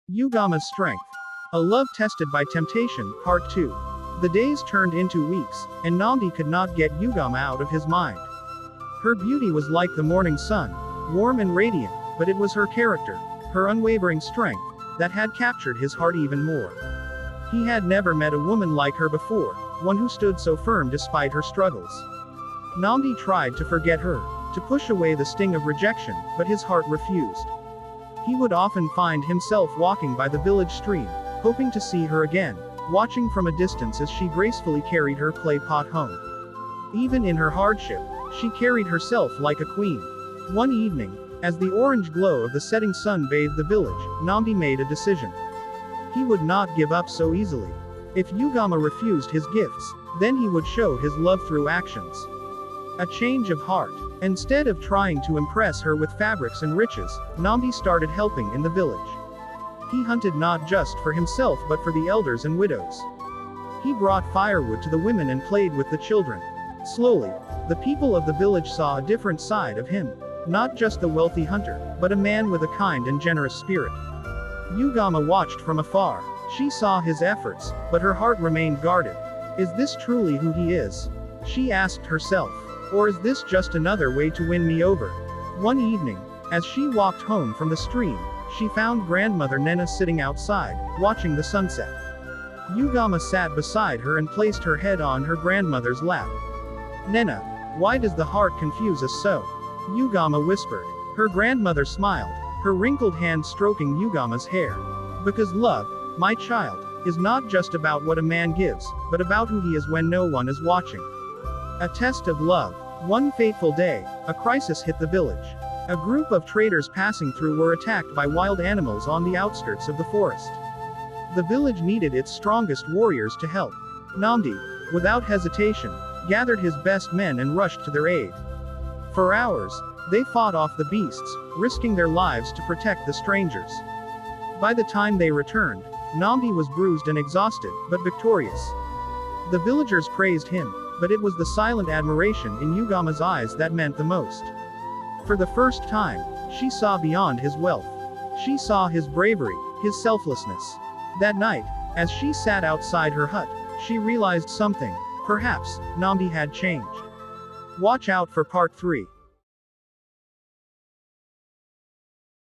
Ugomma's strength. A love tested by temptation, part 2. The days turned into weeks, and Nnamdi could not get Ugomma out of his mind. Her beauty was like the morning sun, warm and radiant, but it was her character, her unwavering strength, that had captured his heart even more. He had never met a woman like her before, one who stood so firm despite her struggles. Nnamdi tried to forget her, to push away the sting of rejection, but his heart refused. He would often find himself walking by the village stream, hoping to see her again, watching from a distance as she gracefully carried her clay pot home. Even in her hardship, she carried herself like a queen. One evening, as the orange glow of the setting sun bathed the village, Nnamdi made a decision. He would not give up so easily. If Ugomma refused his gifts, then he would show his love through actions. A change of heart. Instead of trying to impress her with fabrics and riches, Nnamdi started helping in the village. He hunted not just for himself but for the elders and widows. He brought firewood to the women and played with the children. Slowly, the people of the village saw a different side of him. Not just the wealthy hunter, but a man with a kind and generous spirit. Ugomma watched from afar. She saw his efforts, but her heart remained guarded. Is this truly who he is? She asked herself. Or is this just another way to win me over? One evening, as she walked home from the stream, she found grandmother Nnenna sitting outside, watching the sunset. Ugomma sat beside her and placed her head on her grandmother's lap. Nnenna, why does the heart confuse us so? Ugomma whispered. Her grandmother smiled, her wrinkled hand stroking Ugomma's hair. Because love, my child, is not just about what a man gives, but about who he is when no one is watching. A test of love. One fateful day, a crisis hit the village. A group of traders passing through were attacked by wild animals on the outskirts of the forest. The village needed its strongest warriors to help. Nnamdi, without hesitation, gathered his best men and rushed to their aid. For hours, they fought off the beasts, risking their lives to protect the strangers. By the time they returned, Nnamdi was bruised and exhausted, but victorious. The villagers praised him, but it was the silent admiration in Ugomma's eyes that meant the most. For the first time, she saw beyond his wealth. She saw his bravery, his selflessness. That night, as she sat outside her hut, she realized something. Perhaps, Nnamdi had changed. Watch out for part 3.